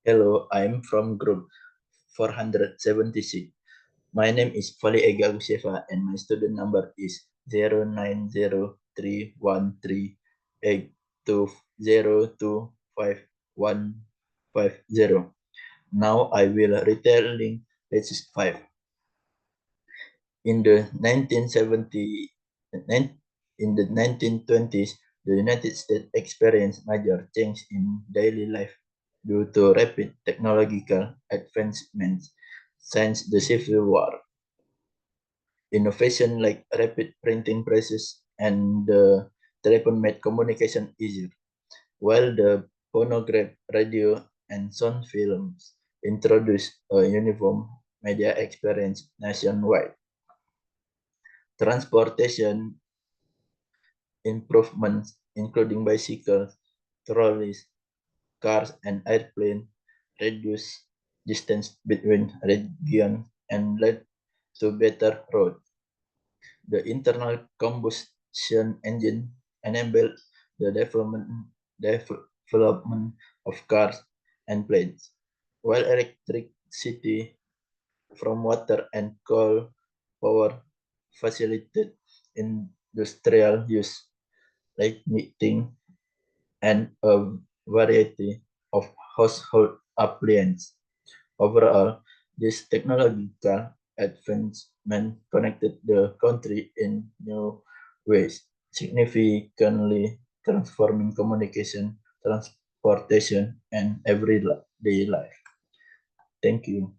Hello, I'm from group 476. My name is Fali Ega Aguseva and my student number is 090313820255150. Now I will retelling Legacy 5. In the 1920s, the United States experienced major change in daily life due to rapid technological advancements since the Civil War. Innovation like rapid printing presses and the telephone made communication easier, while the phonograph, radio, and sound films introduced a uniform media experience nationwide. Transportation improvements, including bicycles, trolleys, cars, and airplanes, reduce distance between regions and led to better roads. The internal combustion engine enabled the development of cars and planes, while electricity from water and coal power facilitated industrial use, lighting, and a variety of household appliances. Overall, this technological advancement connected the country in new ways, significantly transforming communication, transportation, and everyday life. Thank you.